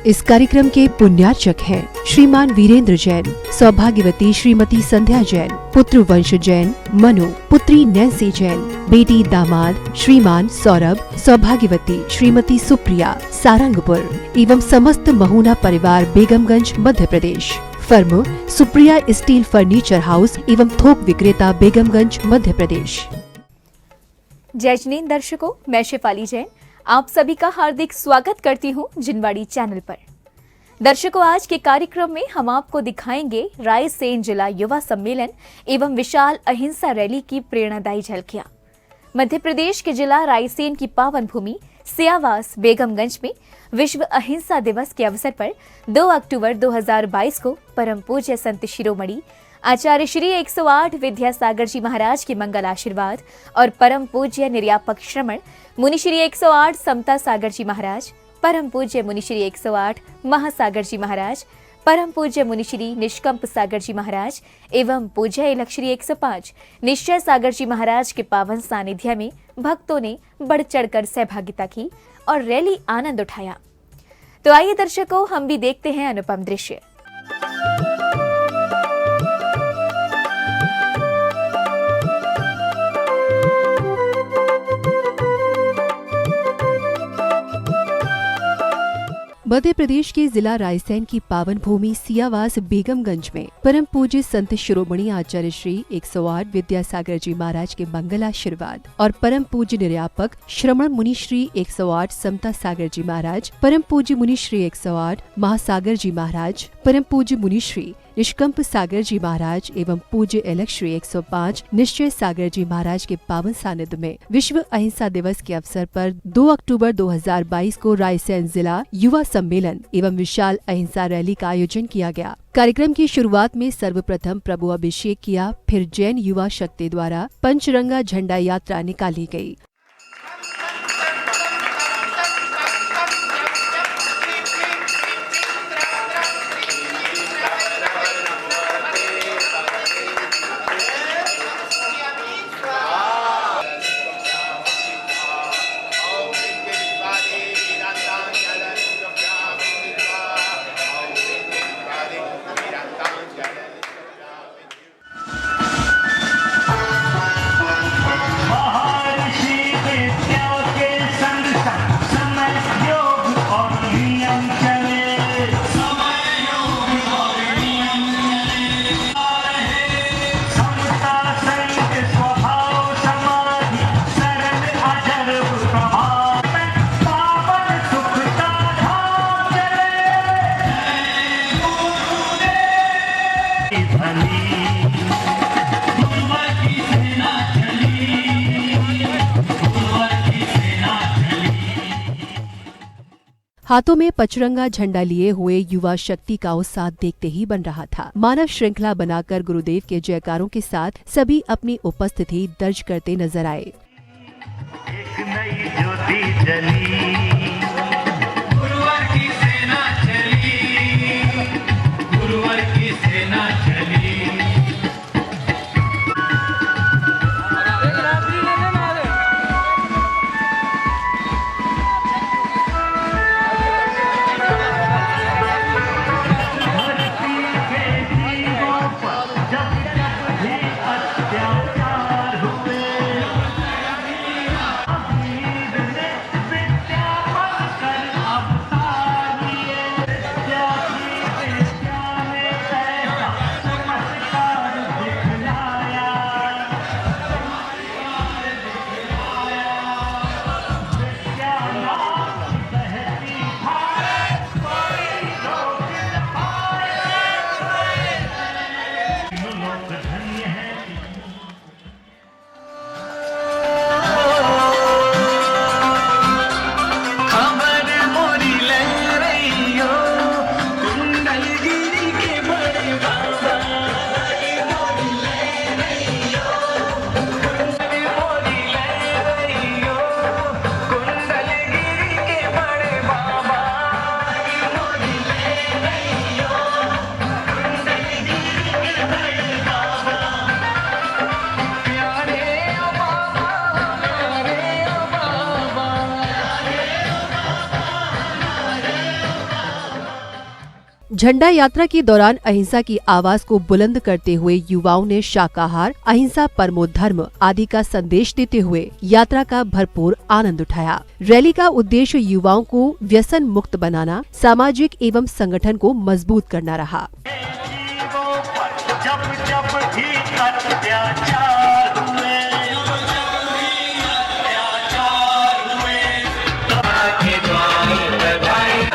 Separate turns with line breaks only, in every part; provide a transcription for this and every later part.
इस कार्यक्रम के पुण्यार्चक हैं श्रीमान वीरेंद्र जैन, सौभाग्यवती श्रीमती संध्या जैन, पुत्र वंश जैन मनु, पुत्री नैन्सी जैन, बेटी दामाद श्रीमान सौरभ, सौभाग्यवती श्रीमती सुप्रिया सारंगपुर एवं समस्त महुना परिवार Begamganj Madhya Pradesh. Firm Supriya steel furniture house एवं थोक विक्रेता बेगमगंज मध्य प्रदेश।
जय जिनेंद्र दर्शकों, मैं शेफाली जैन आप सभी का हार्दिक स्वागत करती हूं जिनवाड़ी चैनल पर। दर्शकों, आज के कार्यक्रम में हम आपको दिखाएंगे रायसेन जिला युवा सम्मेलन एवं विशाल अहिंसा रैली की प्रेरणादायी झलकियां। मध्य प्रदेश के जिला रायसेन की पावन भूमि सियावास बेगमगंज में विश्व अहिंसा दिवस के अवसर पर 2 अक्टूबर 2022 को परम पूज्य संत शिरोमणि आचार्य श्री 108 विद्यासागर जी महाराज के मंगल आशीर्वाद और परम पूज्य निर्यापक श्रमण मुनि श्री 108 समता सागर जी महाराज, परम पूज्य मुनि श्री 108 महासागर जी महाराज, परम पूज्य मुनि श्री निष्कंप सागर जी महाराज एवं पूज्य इलख श्री 105 निश्चय सागर जी महाराज के पावन सानिध्य में भक्तों ने बढ़ चढ़कर सहभागिता की और रैली आनंद उठाया। तो आइए दर्शकों, हम भी देखते हैं अनुपम दृश्य।
मध्य प्रदेश के जिला रायसेन की पावन भूमि सियावास बेगमगंज में परम पूज्य संत शिरोमणि आचार्य श्री 108 विद्यासागर जी महाराज के मंगलाशीर्वाद और परम पूज्य निर्यापक श्रमण मुनि श्री 108 समता सागर जी महाराज, परम पूज्य मुनि श्री 108 महासागर जी महाराज, परम पूज्य मुनि श्री निष्कंप सागर जी महाराज एवं पूज्य इलख श्री 105 निश्चय सागर जी महाराज के पावन सानिध्य में विश्व अहिंसा दिवस के अवसर पर 2 अक्टूबर 2022 को रायसेन जिला युवा सम्मेलन एवं विशाल अहिंसा रैली का आयोजन किया गया। कार्यक्रम की शुरुआत में सर्वप्रथम प्रभु अभिषेक किया, फिर जैन युवा शक्ति द्वारा पंचरंगा झंडा यात्रा निकाली गयी। हाथों में पचरंगा झंडा लिए हुए युवा शक्ति का उत्साह देखते ही बन रहा था। मानव श्रृंखला बनाकर गुरुदेव के जयकारों के साथ सभी अपनी उपस्थिति दर्ज करते नजर आए।
एक नई ज्योति जली, गुरुवर की सेना चली, गुरुवर की सेना चली।
झंडा यात्रा के दौरान अहिंसा की आवाज को बुलंद करते हुए युवाओं ने शाकाहार, अहिंसा, परमो धर्म आदि का संदेश देते हुए यात्रा का भरपूर आनंद उठाया। रैली का उद्देश्य युवाओं को व्यसन मुक्त बनाना, सामाजिक एवं संगठन को मजबूत करना रहा।
जब जब भी अत्याचार हुए, के द्वार पर भाई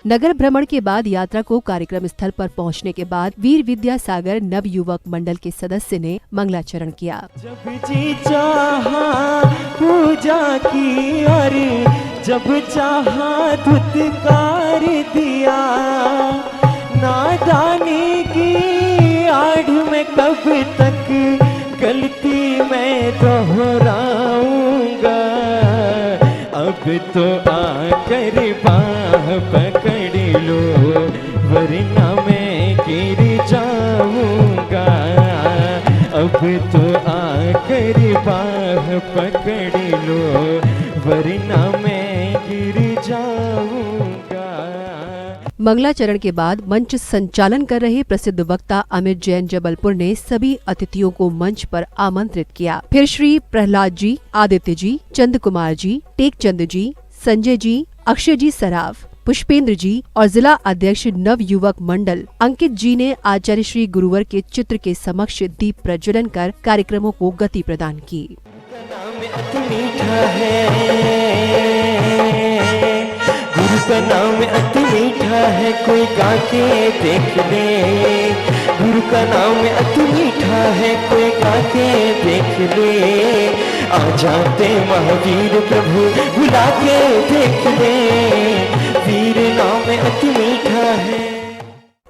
नगर भ्रमण के बाद यात्रा को कार्यक्रम स्थल पर पहुंचने के बाद वीर विद्यासागर नव युवक मंडल के सदस्य ने मंगलाचरण किया।
जब जी चाहा पूजा की और जब चाहा धुतकार दिया, नादानी की आड़ में कब तक गलती मैं दोहराऊंगा। अब तो आकर बाह पकड़ लो वरना मैं गिर जाऊंगा। अब तो आकर बाह पकड़ लो वरना मैं गिर जाऊंगा।
मंगलाचरण के बाद मंच संचालन कर रहे प्रसिद्ध वक्ता अमित जैन जबलपुर ने सभी अतिथियों को मंच पर आमंत्रित किया। फिर श्री प्रहलाद जी, आदित्य जी, चंद कुमार जी, टेकचंद जी, संजय जी, अक्षय जी सराफ, पुष्पेंद्र जी और जिला अध्यक्ष नव युवक मंडल अंकित जी ने आचार्य श्री गुरुवर के चित्र के समक्ष दीप प्रज्वलन कर कार्यक्रमों को गति प्रदान की।
गुरु का नाम अति मीठा है, कोई गा के देख ले। गुरु का नाम अति मीठा है, कोई गा के देख ले। आ जाते महावीर प्रभु बुला के देख ले। वीर नाम अति मीठा है।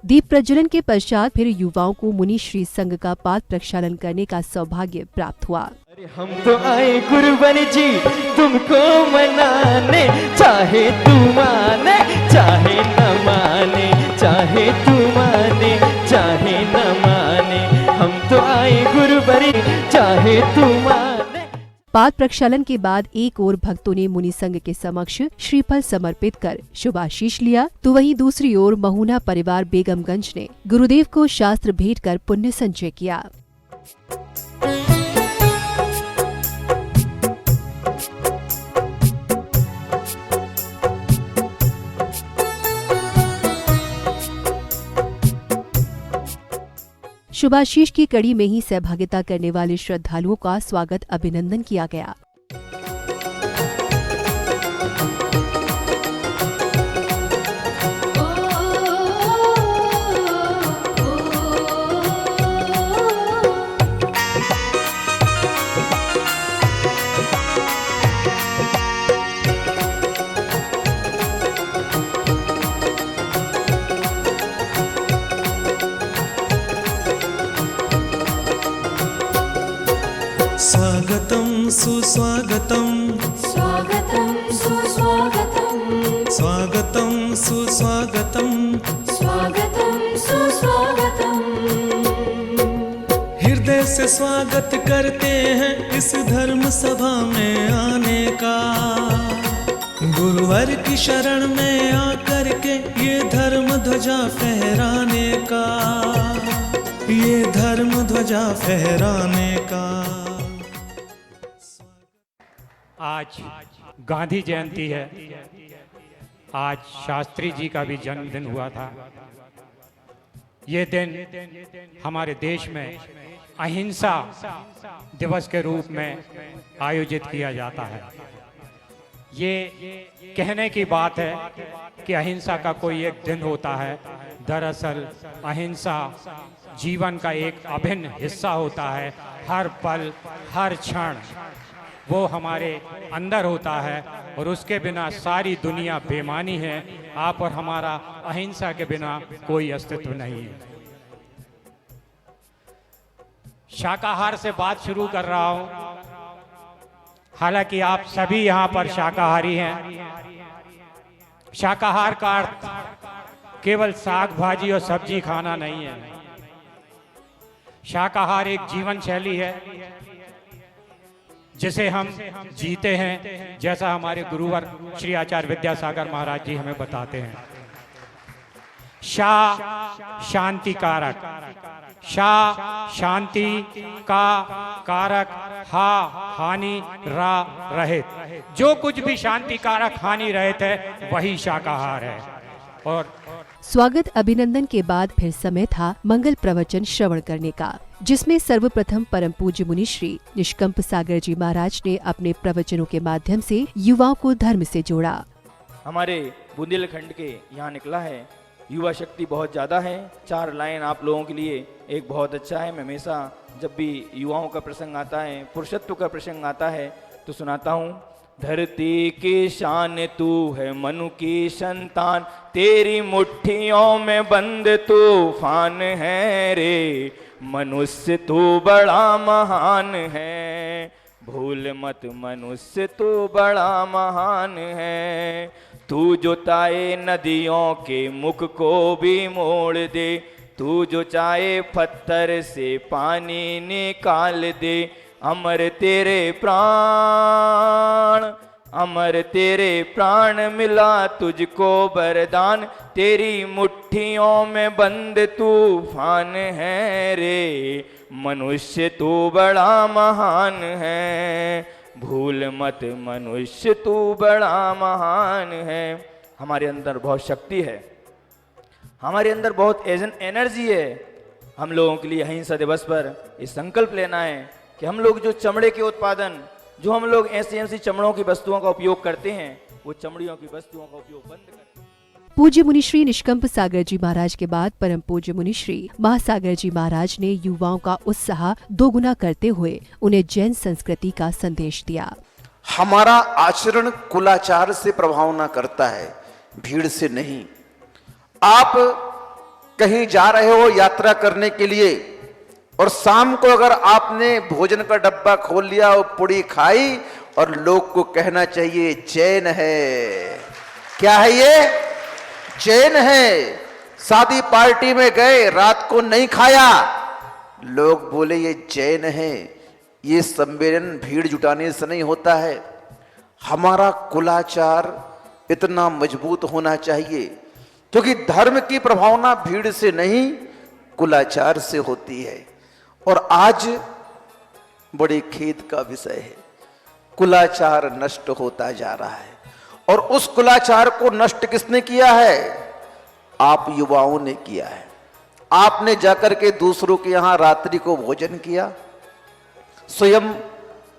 दीप प्रज्वलन के पश्चात फिर युवाओं को मुनि श्री संघ का पाद प्रक्षालन करने का सौभाग्य प्राप्त हुआ।
अरे हम तो आए गुरुवर जी तुमको मनाने, चाहे तू माने चाहे न माने, चाहे तू माने चाहे न माने। हम तो आए गुरुवर चाहे तू माने।
पाद प्रक्षालन के बाद एक ओर भक्तों ने मुनि संघ के समक्ष श्रीफल समर्पित कर शुभाशीष लिया, तो वहीं दूसरी ओर महुना परिवार बेगमगंज ने गुरुदेव को शास्त्र भेंट कर पुण्य संचय किया। शुभाशीष की कड़ी में ही सहभागिता करने वाले श्रद्धालुओं का स्वागत अभिनंदन किया गया।
स्वागतं सुस्वागतं,
स्वागतं सुस्वागतं,
स्वागतं सुस्वागतं,
स्वागतं सुस्वागतं।
हृदय से स्वागत करते हैं इस धर्म सभा में आने का। गुरुवर की शरण में आकर के ये धर्म ध्वजा फहराने का, ये धर्म ध्वजा फहराने का।
आज गांधी जयंती है, आज शास्त्री जी का भी जन्मदिन हुआ था। ये दिन हमारे देश में अहिंसा दिवस के रूप में आयोजित किया जाता है। ये कहने की बात है कि अहिंसा का कोई एक दिन होता है, दरअसल अहिंसा जीवन का एक अभिन्न हिस्सा होता है हर पल हर क्षण वो हमारे अंदर होता है और उसके बिना सारी दुनिया बेमानी है। आप और हमारा अहिंसा के बिना कोई अस्तित्व नहीं है। शाकाहार से बात शुरू कर रहा हूं, हालांकि आप सभी यहां पर शाकाहारी हैं। शाकाहार का अर्थ केवल साग भाजी और सब्जी खाना नहीं है। शाकाहार एक जीवन शैली है जिसे हम जीते हैं, जैसा हमारे गुरुवर श्री आचार्य विद्यासागर महाराज जी हमें बताते हैं। शा शांति कारक, शा शांति का कारक, हा हानि रा रहित। जो कुछ भी शांति कारक हानि रहित है वही शाकाहार है। और
स्वागत अभिनंदन के बाद फिर समय था मंगल प्रवचन श्रवण करने का, जिसमें सर्वप्रथम परम पूज्य मुनि श्री निष्कंप सागर जी महाराज ने अपने प्रवचनों के माध्यम से युवाओं को धर्म से जोड़ा।
हमारे बुंदेलखंड के यहाँ निकला है, युवा शक्ति बहुत ज़्यादा है। 4 लाइन आप लोगों के लिए एक बहुत अच्छा है। मैं हमेशा जब भी युवाओं का प्रसंग आता है, पुरुषत्व का प्रसंग आता है तो सुनाता हूँ। धरती की शान तू है, मनु की संतान, तेरी मुट्ठियों में बंद तूफान है रे। मनुष्य तू बड़ा महान है, भूल मत मनुष्य तू बड़ा महान है। तू जो चाहे नदियों के मुख को भी मोड़ दे, तू जो चाहे पत्थर से पानी निकाल दे। अमर तेरे प्राण, अमर तेरे प्राण मिला तुझको वरदान, तेरी मुट्ठियों में बंद तूफान है रे। मनुष्य तू बड़ा महान है, भूल मत मनुष्य तू बड़ा महान है। हमारे अंदर बहुत शक्ति है, हमारे अंदर बहुत एनर्जी है। हम लोगों के लिए अहिंसा दिवस पर ये संकल्प लेना है कि हम लोग जो चमड़े के उत्पादन, जो हम लोग ऐसी चमड़ों की वस्तुओं का उपयोग करते हैं, वो चमड़ियों की वस्तुओं का उपयोग बंद करें।
पूज्य मुनि श्री निष्कंप सागर जी महाराज के बाद परम पूज्य मुनि श्री महासागर जी महाराज ने युवाओं का उत्साह दोगुना करते हुए उन्हें जैन संस्कृति का संदेश दिया।
हमारा आचरण कुलाचार से प्रभाव न करता है, भीड़ से नहीं। आप कहीं जा रहे हो यात्रा करने के लिए और शाम को अगर आपने भोजन का डब्बा खोल लिया और पुड़ी खाई और लोग को कहना चाहिए जैन है। क्या है ये? जैन है। शादी पार्टी में गए, रात को नहीं खाया, लोग बोले ये जैन है। ये सम्मेलन भीड़ जुटाने से नहीं होता है। हमारा कुलाचार इतना मजबूत होना चाहिए, क्योंकि धर्म की प्रभावना भीड़ से नहीं कुलाचार से होती है। और आज बड़े खेद का विषय है, कुलाचार नष्ट होता जा रहा है। और उस कुलाचार को नष्ट किसने किया है? आप युवाओं ने किया है। आपने जाकर के दूसरों के यहां रात्रि को भोजन किया, स्वयं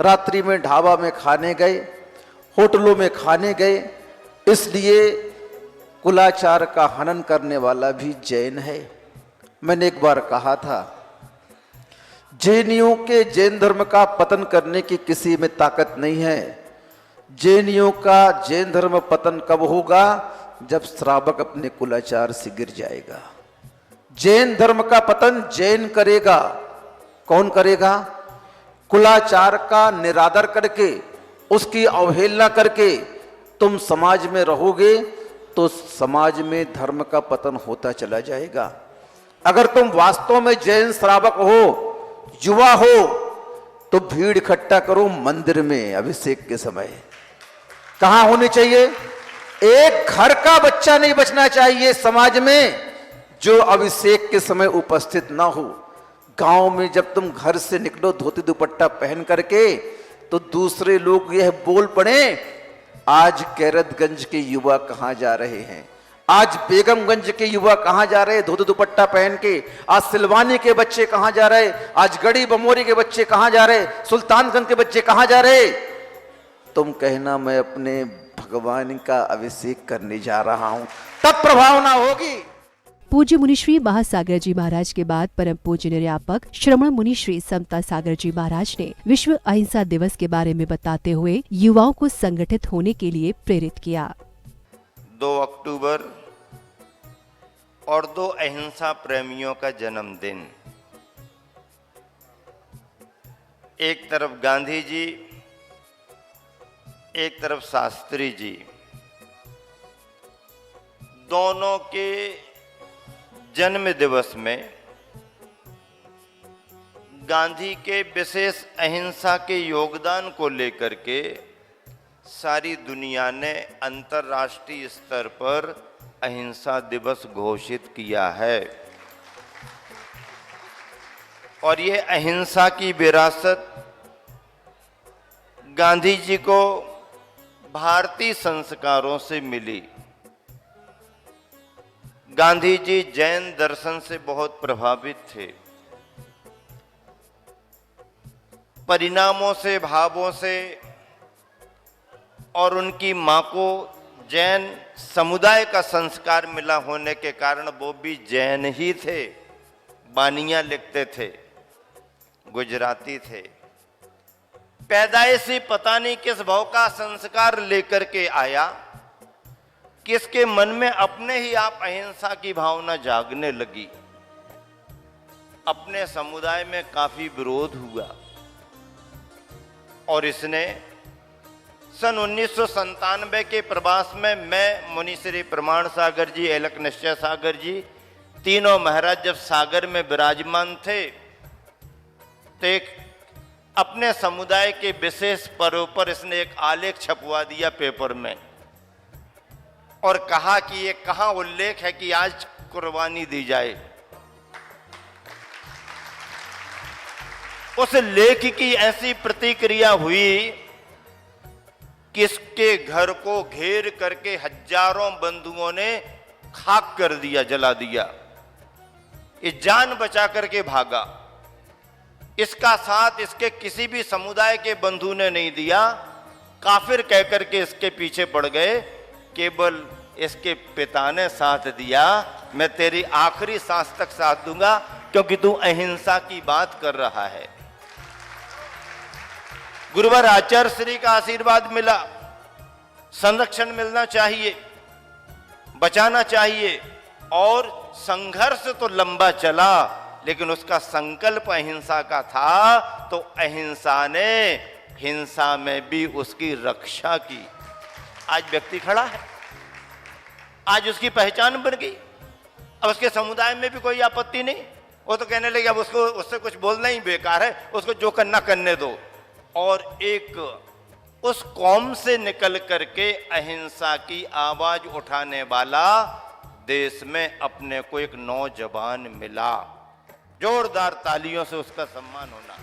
रात्रि में ढाबा में खाने गए, होटलों में खाने गए। इसलिए कुलाचार का हनन करने वाला भी जैन है। मैंने एक बार कहा था, जैनियों के जैन धर्म का पतन करने की किसी में ताकत नहीं है। जैनियों का जैन धर्म पतन कब होगा? जब श्रावक अपने कुलाचार से गिर जाएगा। जैन धर्म का पतन जैन करेगा। कौन करेगा? कुलाचार का निरादर करके, उसकी अवहेलना करके तुम समाज में रहोगे तो समाज में धर्म का पतन होता चला जाएगा। अगर तुम वास्तव में जैन श्रावक हो, युवा हो, तो भीड़ इकट्ठा करो मंदिर में अभिषेक के समय। कहां होनी चाहिए? एक घर का बच्चा नहीं बचना चाहिए समाज में जो अभिषेक के समय उपस्थित ना हो। गांव में जब तुम घर से निकलो धोती दुपट्टा पहन करके, तो दूसरे लोग यह बोल पड़े, आज कैरतगंज के युवा कहां जा रहे हैं, आज बेगमगंज के युवा कहां जा रहे धोती दुपट्टा पहन के, आज सिलवानी के बच्चे कहां जा रहे, आज गढ़ी बमोरी के बच्चे कहां जा रहे, सुल्तानगंज के बच्चे कहां जा रहे। तुम कहना मैं अपने भगवान का अभिषेक करने जा रहा हूं, तब प्रभावना होगी।
पूज्य मुनिश्री महासागर जी महाराज के बाद परम पूज्य निर्यापक श्रमण मुनिश्री समता सागर जी महाराज ने विश्व अहिंसा दिवस के बारे में बताते हुए युवाओं को संगठित होने के लिए प्रेरित किया।
2 अक्टूबर और 2 अहिंसा प्रेमियों का जन्मदिन। एक तरफ गांधी जी, एक तरफ शास्त्री जी, दोनों के जन्म दिवस में गांधी के विशेष अहिंसा के योगदान को लेकर के सारी दुनिया ने अंतर्राष्ट्रीय स्तर पर अहिंसा दिवस घोषित किया है। और ये अहिंसा की विरासत गांधी जी को भारतीय संस्कारों से मिली। गांधी जी जैन दर्शन से बहुत प्रभावित थे। परिणामों से, भावों से, और उनकी मां को जैन समुदाय का संस्कार मिला होने के कारण वो भी जैन ही थे। बानियां लिखते थे, गुजराती थे। पैदाइशी पता नहीं किस भाव का संस्कार लेकर के आया, किसके मन में अपने ही आप अहिंसा की भावना जागने लगी। अपने समुदाय में काफी विरोध हुआ और इसने सन 1997 के प्रवास में मैं, मुनि श्री प्रमाण सागर जी, एलक निश्चय सागर जी, तीनों महाराज जब सागर में विराजमान थे तो एक अपने समुदाय के विशेष पर्व पर इसने एक आलेख छपवा दिया पेपर में और कहा कि ये कहां उल्लेख है कि आज कुर्बानी दी जाए। उस लेख की ऐसी प्रतिक्रिया हुई कि इसके घर को घेर करके हजारों बंधुओं ने खाक कर दिया, जला दिया। ये जान बचा करके भागा। इसका साथ इसके किसी भी समुदाय के बंधु ने नहीं दिया। काफिर कहकर के इसके पीछे पड़ गए। केवल इसके पिता ने साथ दिया। मैं तेरी आखिरी सांस तक साथ दूंगा क्योंकि तू अहिंसा की बात कर रहा है। गुरुवर आचार्य श्री का आशीर्वाद मिला। संरक्षण मिलना चाहिए, बचाना चाहिए। और संघर्ष तो लंबा चला लेकिन उसका संकल्प अहिंसा का था, तो अहिंसा ने हिंसा में भी उसकी रक्षा की। आज व्यक्ति खड़ा है, आज उसकी पहचान बन गई। अब उसके समुदाय में भी कोई आपत्ति नहीं। वो तो कहने लगे अब उसको, उससे कुछ बोलना ही बेकार है, उसको जो करना करने दो। और एक उस कौम से निकल करके अहिंसा की आवाज उठाने वाला देश में अपने को एक नौजवान मिला। जोरदार तालियों से उसका सम्मान होना।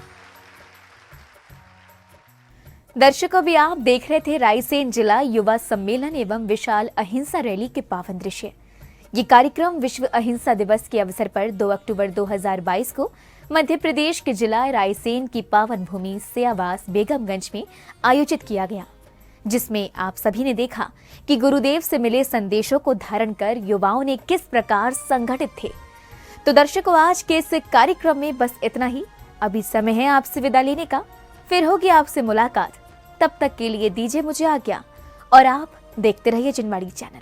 दर्शकों, भी आप देख रहे थे रायसेन जिला युवा सम्मेलन एवं विशाल अहिंसा रैली के पावन दृश्य। ये कार्यक्रम विश्व अहिंसा दिवस के अवसर पर 2 अक्टूबर 2022 को मध्य प्रदेश के जिला रायसेन की पावन भूमि सियावास बेगमगंज में आयोजित किया गया, जिसमें आप सभी ने देखा कि गुरुदेव से मिले संदेशों को धारण कर युवाओं ने किस प्रकार संगठित थे। तो दर्शकों, आज के इस कार्यक्रम में बस इतना ही। अभी समय है आपसे विदा लेने का, फिर होगी आपसे मुलाकात। तब तक के लिए दीजिए मुझे आज्ञा और आप देखते रहिए जिनवाड़ी चैनल।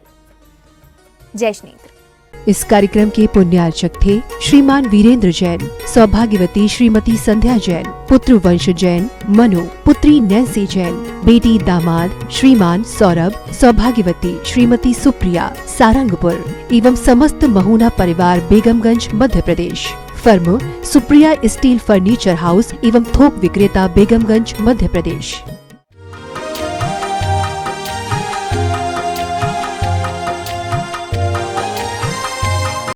जय श्री नेत्र।
इस कार्यक्रम के पुण्यार्चक थे श्रीमान वीरेंद्र जैन, सौभाग्यवती श्रीमती संध्या जैन, पुत्र वंश जैन मनु, पुत्री नैन्सी जैन, बेटी दामाद श्रीमान सौरभ, सौभाग्यवती श्रीमती सुप्रिया सारंगपुर एवं समस्त महुना परिवार Begamganj Madhya Pradesh. Firm Supriya steel furniture house एवं थोक विक्रेता बेगमगंज मध्य प्रदेश।